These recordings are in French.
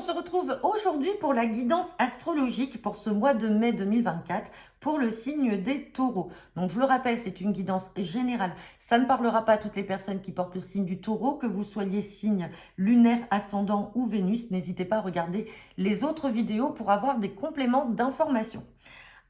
se retrouve aujourd'hui pour la guidance astrologique pour ce mois de mai 2024 pour le signe des taureaux. Donc je le rappelle, c'est une guidance générale. Ça ne parlera pas à toutes les personnes qui portent le signe du taureau, que vous soyez signe lunaire, ascendant ou Vénus. N'hésitez pas à regarder les autres vidéos pour avoir des compléments d'informations.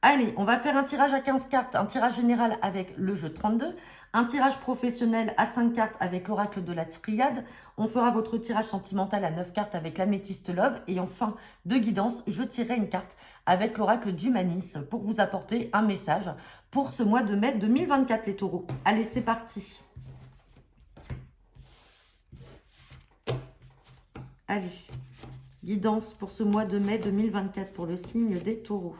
Allez, on va faire un tirage à 15 cartes, un tirage général avec le jeu 32, un tirage professionnel à 5 cartes avec l'oracle de la triade. On fera votre tirage sentimental à 9 cartes avec l'améthyste love. Et en fin de guidance, je tirerai une carte avec l'oracle d'Humanis pour vous apporter un message pour ce mois de mai 2024, les taureaux. Allez, c'est parti. Allez, guidance pour ce mois de mai 2024 pour le signe des taureaux.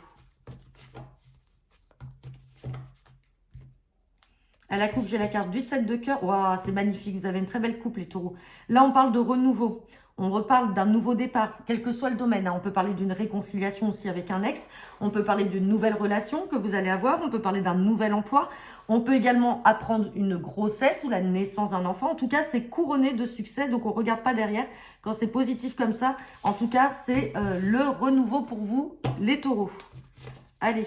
À la coupe, j'ai la carte du 7 de cœur. Waouh, c'est magnifique. Vous avez une très belle coupe, les taureaux. Là, on parle de renouveau. On reparle d'un nouveau départ, quel que soit le domaine. On peut parler d'une réconciliation aussi avec un ex. On peut parler d'une nouvelle relation que vous allez avoir. On peut parler d'un nouvel emploi. On peut également apprendre une grossesse ou la naissance d'un enfant. En tout cas, c'est couronné de succès. Donc, on ne regarde pas derrière. Quand c'est positif comme ça, en tout cas, c'est le renouveau pour vous, les taureaux. Allez.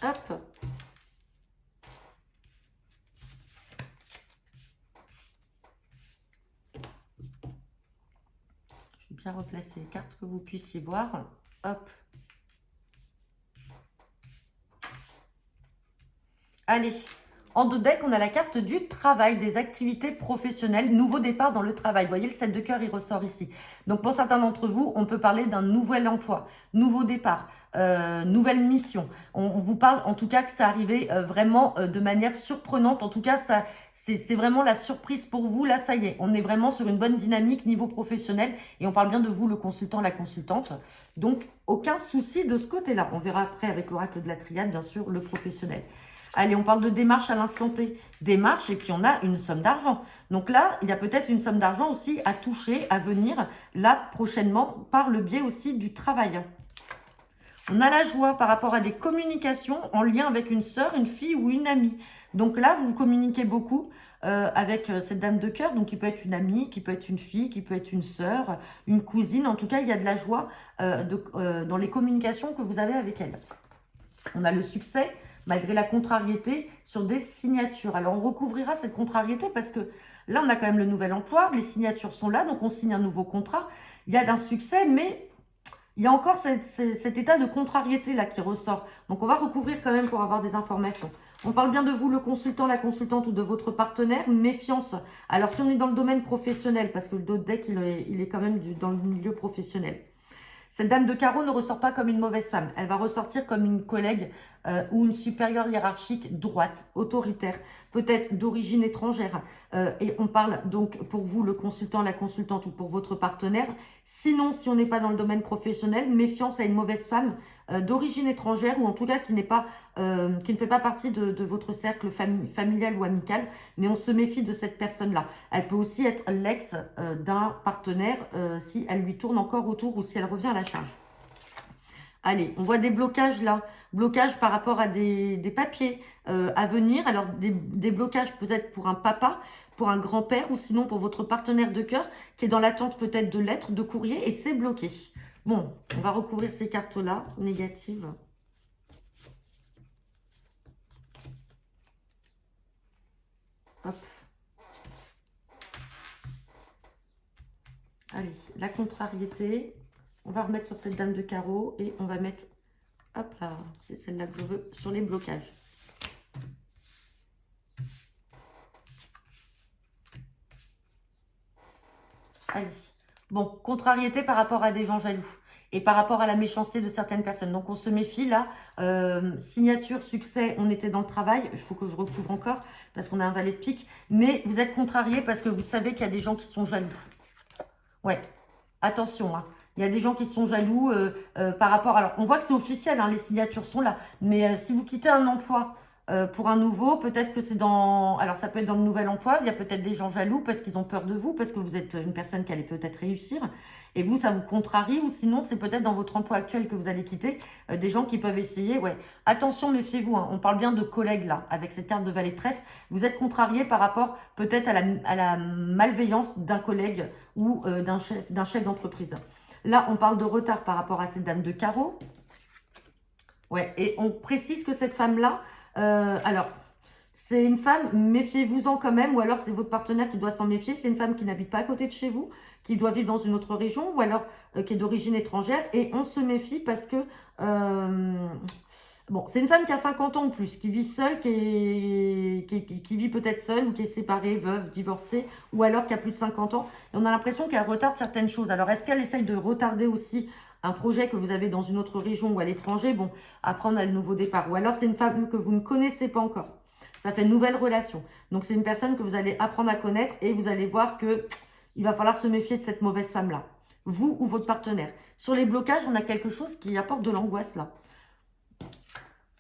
Hop. Je vais bien replacer les cartes que vous puissiez voir. Hop. Allez. En dos de deck, on a la carte du travail, des activités professionnelles, nouveau départ dans le travail. Vous voyez, le 7 de cœur, il ressort ici. Donc, pour certains d'entre vous, on peut parler d'un nouvel emploi, nouveau départ, nouvelle mission. On vous parle, en tout cas, que ça arrivait vraiment de manière surprenante. En tout cas, c'est vraiment la surprise pour vous. Là, ça y est, on est vraiment sur une bonne dynamique niveau professionnel. Et on parle bien de vous, le consultant, la consultante. Donc, aucun souci de ce côté-là. On verra après avec l'oracle de la triade, bien sûr, le professionnel. Allez, on parle de démarche à l'instant T. Démarche, et puis on a une somme d'argent. Donc là, il y a peut-être une somme d'argent aussi à toucher, à venir, là, prochainement, par le biais aussi du travail. On a la joie par rapport à des communications en lien avec une sœur, une fille ou une amie. Donc là, vous communiquez beaucoup avec cette dame de cœur. Donc, qui peut être une amie, qui peut être une fille, qui peut être une sœur, une cousine. En tout cas, il y a de la joie dans les communications que vous avez avec elle. On a le succès, malgré la contrariété, sur des signatures. Alors, on recouvrira cette contrariété parce que là, on a quand même le nouvel emploi, les signatures sont là, donc on signe un nouveau contrat. Il y a un succès, mais il y a encore cet état de contrariété là qui ressort. Donc, on va recouvrir quand même pour avoir des informations. On parle bien de vous, le consultant, la consultante ou de votre partenaire. Méfiance. Alors, si on est dans le domaine professionnel, parce que le dos de deck, il est quand même dans le milieu professionnel. Cette dame de carreau ne ressort pas comme une mauvaise femme. Elle va ressortir comme une collègue ou une supérieure hiérarchique droite, autoritaire, peut-être d'origine étrangère. Et on parle donc pour vous, le consultant, la consultante ou pour votre partenaire. Sinon, si on n'est pas dans le domaine professionnel, méfiance à une mauvaise femme d'origine étrangère ou en tout cas qui ne fait pas partie de votre cercle familial ou amical. Mais on se méfie de cette personne-là. Elle peut aussi être l'ex d'un partenaire si elle lui tourne encore autour ou si elle revient à la charge. Allez, on voit des blocages là. Blocages par rapport à des papiers à venir. Alors, des blocages peut-être pour un papa, pour un grand-père ou sinon pour votre partenaire de cœur qui est dans l'attente peut-être de lettres, de courrier et c'est bloqué. Bon, on va recouvrir ces cartes-là, négatives. Hop. Allez, la contrariété. On va remettre sur cette dame de carreau et on va mettre, hop là, c'est celle-là que je veux, sur les blocages. Allez. Bon, contrariété par rapport à des gens jaloux et par rapport à la méchanceté de certaines personnes. Donc, on se méfie là. Signature, succès, on était dans le travail. Il faut que je recouvre encore parce qu'on a un valet de pique. Mais vous êtes contrarié parce que vous savez qu'il y a des gens qui sont jaloux. Ouais, attention, hein. Il y a des gens qui sont jaloux par rapport... Alors, on voit que c'est officiel, hein, les signatures sont là. Mais si vous quittez un emploi pour un nouveau, peut-être que c'est dans... Alors, ça peut être dans le nouvel emploi. Il y a peut-être des gens jaloux parce qu'ils ont peur de vous, parce que vous êtes une personne qui allait peut-être réussir. Et vous, ça vous contrarie. Ou sinon, c'est peut-être dans votre emploi actuel que vous allez quitter. Des gens qui peuvent essayer. Ouais, attention, méfiez-vous, hein. On parle bien de collègues, là, avec cette carte de valet de trèfle. Vous êtes contrarié par rapport peut-être à la malveillance d'un collègue ou d'un chef d'entreprise. Là, on parle de retard par rapport à cette dame de carreau. Ouais, et on précise que cette femme-là, alors, c'est une femme, méfiez-vous-en quand même, ou alors c'est votre partenaire qui doit s'en méfier. C'est une femme qui n'habite pas à côté de chez vous, qui doit vivre dans une autre région, ou alors qui est d'origine étrangère. Et on se méfie parce que... bon, c'est une femme qui a 50 ans ou plus, qui vit seule, qui vit peut-être seule, ou qui est séparée, veuve, divorcée, ou alors qui a plus de 50 ans. Et on a l'impression qu'elle retarde certaines choses. Alors, est-ce qu'elle essaye de retarder aussi un projet que vous avez dans une autre région ou à l'étranger? Bon, après, on a le nouveau départ. Ou alors, c'est une femme que vous ne connaissez pas encore. Ça fait une nouvelle relation. Donc, c'est une personne que vous allez apprendre à connaître et vous allez voir que il va falloir se méfier de cette mauvaise femme-là. Vous ou votre partenaire. Sur les blocages, on a quelque chose qui apporte de l'angoisse, là.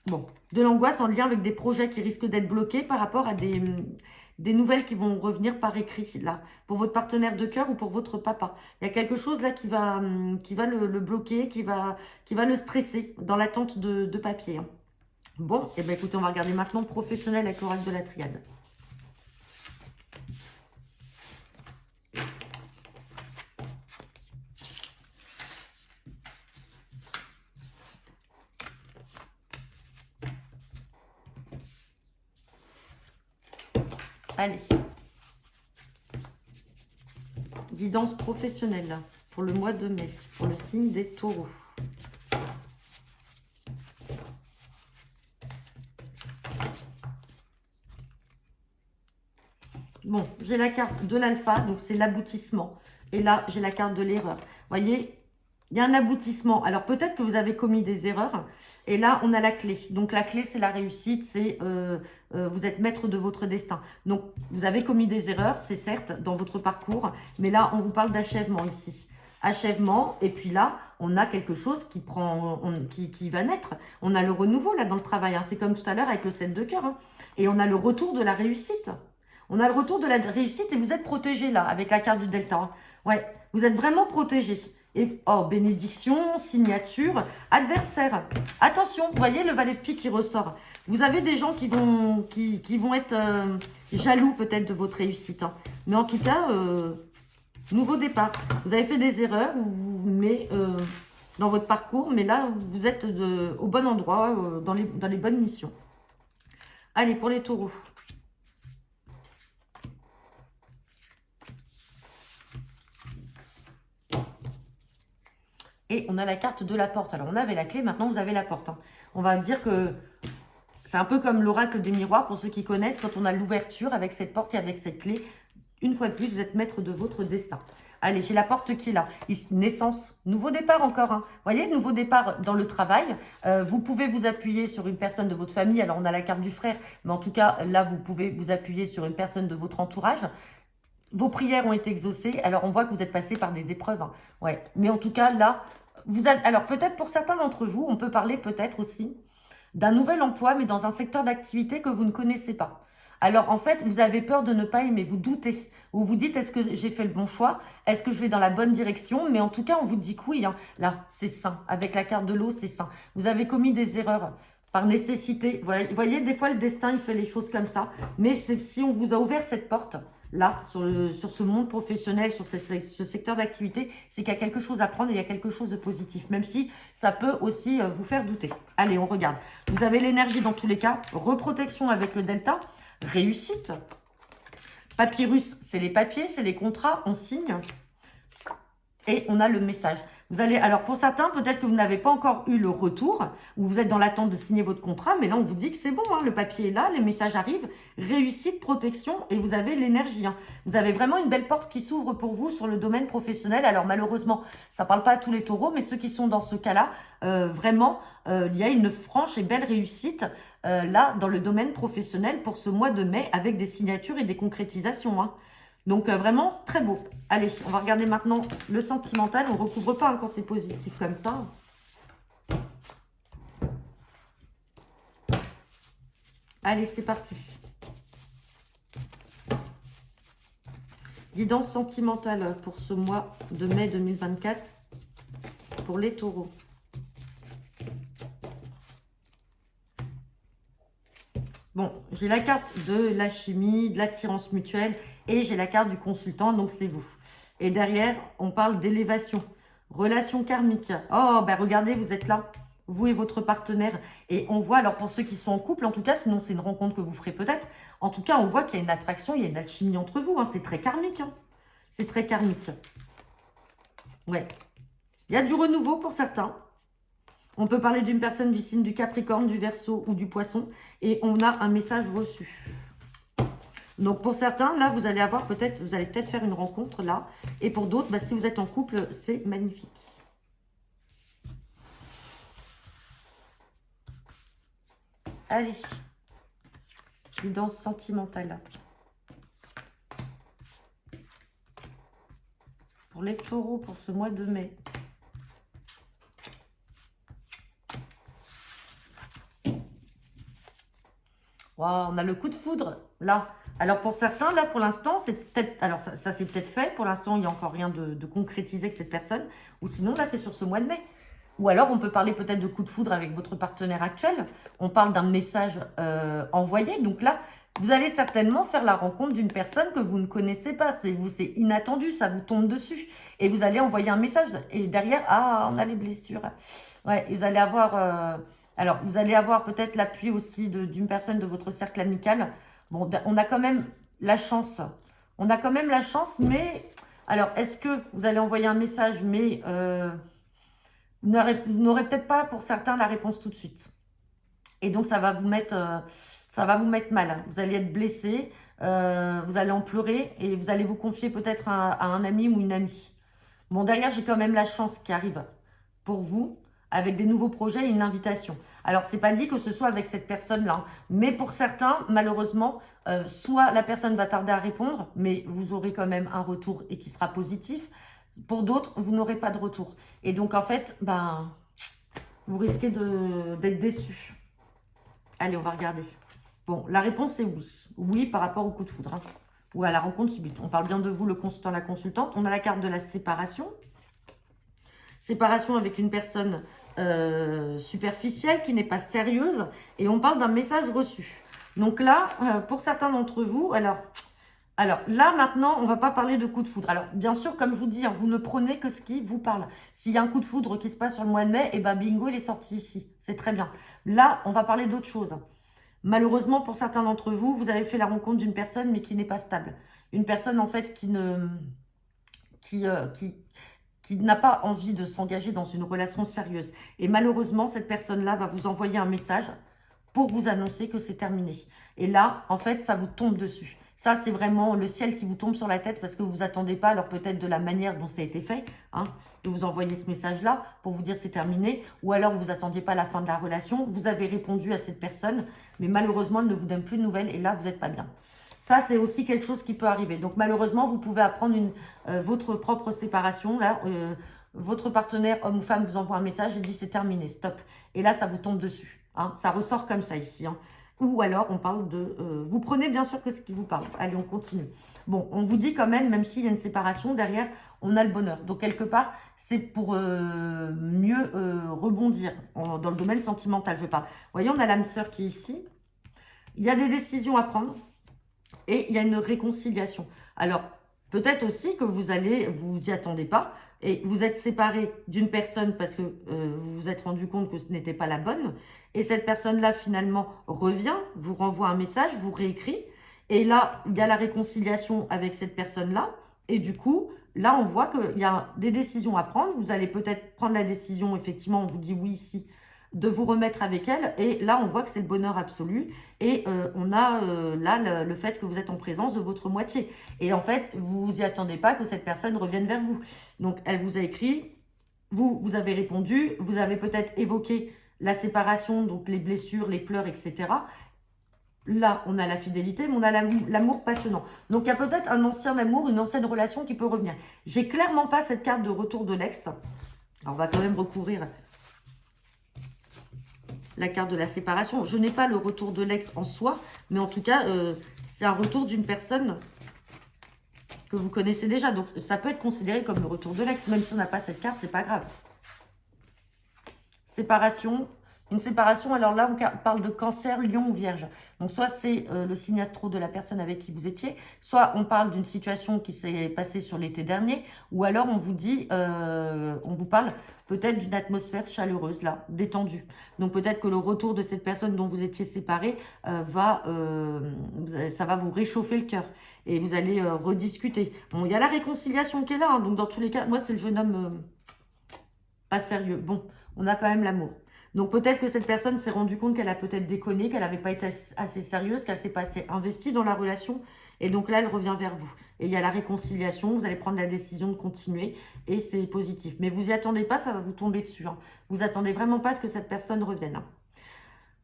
Bon, de l'angoisse en lien avec des projets qui risquent d'être bloqués par rapport à des nouvelles qui vont revenir par écrit, là, pour votre partenaire de cœur ou pour votre papa. Il y a quelque chose là qui va le bloquer, qui va le stresser dans l'attente de papier, hein. Bon, et bien écoutez, on va regarder maintenant professionnel avec l'oracle de la triade. Allez. Guidance professionnelle pour le mois de mai, pour le signe des taureaux. Bon, j'ai la carte de l'alpha, donc c'est l'aboutissement. Et là, j'ai la carte de l'erreur. Vous voyez, il y a un aboutissement. Alors, peut-être que vous avez commis des erreurs. Et là, on a la clé. Donc, la clé, c'est la réussite. C'est vous êtes maître de votre destin. Donc, vous avez commis des erreurs, c'est certes, dans votre parcours. Mais là, on vous parle d'achèvement ici. Achèvement. Et puis là, on a quelque chose qui va naître. On a le renouveau, là, dans le travail, hein. C'est comme tout à l'heure avec le 7 de cœur, hein. Et on a le retour de la réussite. On a le retour de la réussite et vous êtes protégé là, avec la carte du delta, hein. Ouais, vous êtes vraiment protégé. Et, oh, bénédiction, signature, adversaire. Attention, vous voyez le valet de pique qui ressort. Vous avez des gens qui vont être jaloux peut-être de votre réussite, hein. Mais en tout cas, nouveau départ. Vous avez fait des erreurs, mais dans votre parcours, mais là, vous êtes au bon endroit, dans les bonnes missions. Allez, pour les taureaux. Et on a la carte de la porte. Alors, on avait la clé, maintenant vous avez la porte, hein. On va dire que c'est un peu comme l'oracle des miroirs, pour ceux qui connaissent, quand on a l'ouverture avec cette porte et avec cette clé. Une fois de plus, vous êtes maître de votre destin. Allez, j'ai la porte qui est là. Naissance, nouveau départ encore, hein. Vous voyez, nouveau départ dans le travail. Vous pouvez vous appuyer sur une personne de votre famille. Alors, on a la carte du frère, mais en tout cas, là, vous pouvez vous appuyer sur une personne de votre entourage. Vos prières ont été exaucées. Alors, on voit que vous êtes passé par des épreuves, hein. Ouais. Mais en tout cas, là, alors peut-être pour certains d'entre vous, on peut parler peut-être aussi d'un nouvel emploi, mais dans un secteur d'activité que vous ne connaissez pas. Alors, en fait, vous avez peur de ne pas aimer, vous doutez. Vous vous dites, est-ce que j'ai fait le bon choix? Est-ce que je vais dans la bonne direction? Mais en tout cas, on vous dit que oui, hein. Là, c'est sain. Avec la carte de l'eau, c'est sain. Vous avez commis des erreurs par nécessité. Voilà. Vous voyez, des fois, le destin, il fait les choses comme ça. Mais si on vous a ouvert cette porte, là, sur ce monde professionnel, sur ce secteur d'activité, c'est qu'il y a quelque chose à prendre et il y a quelque chose de positif, même si ça peut aussi vous faire douter. Allez, on regarde. Vous avez l'énergie dans tous les cas. Reprotection avec le delta. Réussite. Papyrus, c'est les papiers, c'est les contrats, on signe. Et on a le message. Vous allez, alors pour certains, peut-être que vous n'avez pas encore eu le retour, ou vous êtes dans l'attente de signer votre contrat, mais là on vous dit que c'est bon, hein, le papier est là, les messages arrivent, réussite, protection, et vous avez l'énergie, hein. Vous avez vraiment une belle porte qui s'ouvre pour vous sur le domaine professionnel. Alors malheureusement, ça ne parle pas à tous les taureaux, mais ceux qui sont dans ce cas-là, vraiment, il y a une franche et belle réussite là dans le domaine professionnel pour ce mois de mai, avec des signatures et des concrétisations, hein. Donc, vraiment, très beau. Allez, on va regarder maintenant le sentimental. On ne recouvre pas hein, quand c'est positif comme ça. Allez, c'est parti. Guidance sentimentale pour ce mois de mai 2024 pour les taureaux. Bon, j'ai la carte de la chimie, de l'attirance mutuelle et j'ai la carte du consultant, donc c'est vous. Et derrière, on parle d'élévation, relation karmique. Oh, ben regardez, vous êtes là, vous et votre partenaire. Et on voit, alors pour ceux qui sont en couple, en tout cas, sinon c'est une rencontre que vous ferez peut-être. En tout cas, on voit qu'il y a une attraction, il y a une alchimie entre vous. Hein, c'est très karmique. Hein. C'est très karmique. Ouais. Il y a du renouveau pour certains. On peut parler d'une personne du signe du Capricorne, du Verseau ou du Poisson. Et on a un message reçu. Donc pour certains, là, vous allez avoir peut-être, vous allez peut-être faire une rencontre là. Et pour d'autres, bah, si vous êtes en couple, c'est magnifique. Allez. Guidance sentimentale. Pour les taureaux, pour ce mois de mai. Wow, on a le coup de foudre, là. Alors, pour certains, là, pour l'instant, c'est peut-être... Alors, ça c'est peut-être fait. Pour l'instant, il n'y a encore rien de concrétisé avec cette personne. Ou sinon, là, c'est sur ce mois de mai. Ou alors, on peut parler peut-être de coup de foudre avec votre partenaire actuel. On parle d'un message envoyé. Donc là, vous allez certainement faire la rencontre d'une personne que vous ne connaissez pas. C'est inattendu, ça vous tombe dessus. Et vous allez envoyer un message. Et derrière, ah, on a les blessures. Ouais, vous allez avoir... alors, vous allez avoir peut-être l'appui aussi d'une personne de votre cercle amical. Bon, on a quand même la chance. On a quand même la chance, mais... Alors, est-ce que vous allez envoyer un message, mais vous n'aurez peut-être pas, pour certains, la réponse tout de suite. Et donc, ça va vous mettre mal. Vous allez être blessé, vous allez en pleurer et vous allez vous confier peut-être à un ami ou une amie. Bon, derrière, j'ai quand même la chance qui arrive pour vous, avec des nouveaux projets et une invitation. Alors, c'est pas dit que ce soit avec cette personne-là, hein, mais pour certains, malheureusement, soit la personne va tarder à répondre, mais vous aurez quand même un retour et qui sera positif. Pour d'autres, vous n'aurez pas de retour. Et donc, en fait, ben, vous risquez d'être déçu. Allez, on va regarder. Bon, la réponse est oui. Oui par rapport au coup de foudre. Hein. Ou à la rencontre subite. On parle bien de vous, le consultant, la consultante. On a la carte de la séparation. Séparation avec une personne superficielle qui n'est pas sérieuse. Et on parle d'un message reçu. Donc là, pour certains d'entre vous, alors là, maintenant, on ne va pas parler de coup de foudre. Alors, bien sûr, comme je vous dis, hein, vous ne prenez que ce qui vous parle. S'il y a un coup de foudre qui se passe sur le mois de mai, et ben bingo, il est sorti ici. C'est très bien. Là, on va parler d'autre chose. Malheureusement, pour certains d'entre vous, vous avez fait la rencontre d'une personne, mais qui n'est pas stable. Une personne, en fait, qui n'a pas envie de s'engager dans une relation sérieuse. Et malheureusement, cette personne-là va vous envoyer un message pour vous annoncer que c'est terminé. Et là, en fait, ça vous tombe dessus. Ça, c'est vraiment le ciel qui vous tombe sur la tête parce que vous ne vous attendez pas, alors peut-être de la manière dont ça a été fait, hein, de vous envoyer ce message-là pour vous dire c'est terminé, ou alors vous ne vous attendiez pas à la fin de la relation, vous avez répondu à cette personne, mais malheureusement, elle ne vous donne plus de nouvelles et là, vous n'êtes pas bien. Ça, c'est aussi quelque chose qui peut arriver. Donc, malheureusement, vous pouvez apprendre votre propre séparation. Là, votre partenaire, homme ou femme, vous envoie un message et dit c'est terminé, stop. Et là, ça vous tombe dessus. Hein. Ça ressort comme ça ici. Hein. Ou alors, on parle de... vous prenez bien sûr que ce qui vous parle. Allez, on continue. Bon, on vous dit quand même s'il y a une séparation, derrière, on a le bonheur. Donc, quelque part, c'est pour mieux rebondir dans le domaine sentimental, je parle. Vous voyez, on a l'âme sœur qui est ici. Il y a des décisions à prendre et il y a une réconciliation. Alors, peut-être aussi que vous y attendez pas et vous êtes séparé d'une personne parce que vous vous êtes rendu compte que ce n'était pas la bonne. Et cette personne-là, finalement, revient, vous renvoie un message, vous réécrit. Et là, il y a la réconciliation avec cette personne-là. Et du coup, là, on voit qu'il y a des décisions à prendre. Vous allez peut-être prendre la décision, effectivement, on vous dit oui ici, de vous remettre avec elle. Et là, on voit que c'est le bonheur absolu. Et on a là le fait que vous êtes en présence de votre moitié. Et en fait, vous vous y attendez pas que cette personne revienne vers vous. Donc, elle vous a écrit, vous avez répondu, vous avez peut-être évoqué la séparation, donc les blessures, les pleurs, etc. Là, on a la fidélité, mais on a l'amour passionnant. Donc, il y a peut-être un ancien amour, une ancienne relation qui peut revenir. J'ai clairement pas cette carte de retour de l'ex. Alors, on va quand même recouvrir la carte de la séparation. Je n'ai pas le retour de l'ex en soi, mais en tout cas, c'est un retour d'une personne que vous connaissez déjà. Donc, ça peut être considéré comme le retour de l'ex. Même si on n'a pas cette carte, c'est pas grave. Séparation. Une séparation, alors là, on parle de cancer, lion ou vierge. Donc, soit c'est le signe astro de la personne avec qui vous étiez, soit on parle d'une situation qui s'est passée sur l'été dernier, ou alors on vous dit, on vous parle peut-être d'une atmosphère chaleureuse, là, détendue. Donc, peut-être que le retour de cette personne dont vous étiez séparés ça va vous réchauffer le cœur. Et vous allez rediscuter. Bon, il y a la réconciliation qui est là, hein, donc dans tous les cas, moi, c'est le jeune homme pas sérieux. Bon, on a quand même l'amour. Donc peut-être que cette personne s'est rendue compte qu'elle a peut-être déconné, qu'elle n'avait pas été assez sérieuse, qu'elle s'est pas assez investie dans la relation. Et donc là, elle revient vers vous. Et il y a la réconciliation, vous allez prendre la décision de continuer et c'est positif. Mais vous y attendez pas, ça va vous tomber dessus. Hein. Vous attendez vraiment pas à ce que cette personne revienne. Hein.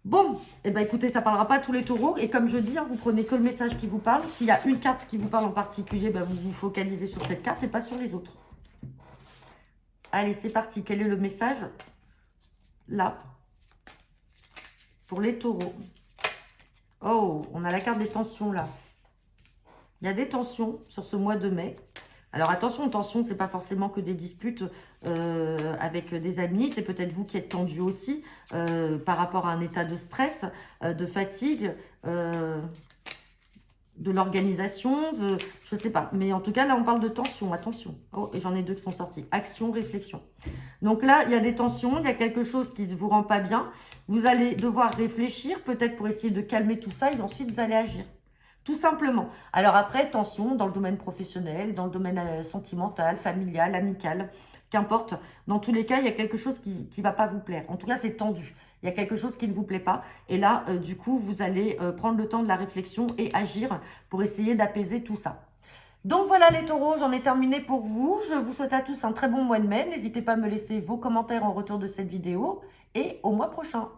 Bon, eh ben écoutez, ça ne parlera pas à tous les taureaux. Et comme je dis, hein, vous prenez que le message qui vous parle. S'il y a une carte qui vous parle en particulier, ben vous vous focalisez sur cette carte et pas sur les autres. Allez, c'est parti. Quel est le message? Là, pour les taureaux. Oh, on a la carte des tensions là. Il y a des tensions sur ce mois de mai. Alors attention, tension, c'est pas forcément que des disputes avec des amis. C'est peut-être vous qui êtes tendu aussi par rapport à un état de stress, de fatigue, de l'organisation, je sais pas. Mais en tout cas, là, on parle de tension, attention. Oh, et j'en ai deux qui sont sortis. Action, réflexion. Donc là, il y a des tensions, il y a quelque chose qui ne vous rend pas bien. Vous allez devoir réfléchir, peut-être pour essayer de calmer tout ça, et ensuite, vous allez agir. Tout simplement. Alors après, tension dans le domaine professionnel, dans le domaine sentimental, familial, amical, qu'importe. Dans tous les cas, il y a quelque chose qui ne va pas vous plaire. En tout cas, c'est tendu. Il y a quelque chose qui ne vous plaît pas. Et là, du coup, vous allez prendre le temps de la réflexion et agir pour essayer d'apaiser tout ça. Donc voilà les taureaux, j'en ai terminé pour vous. Je vous souhaite à tous un très bon mois de mai. N'hésitez pas à me laisser vos commentaires en retour de cette vidéo. Et au mois prochain.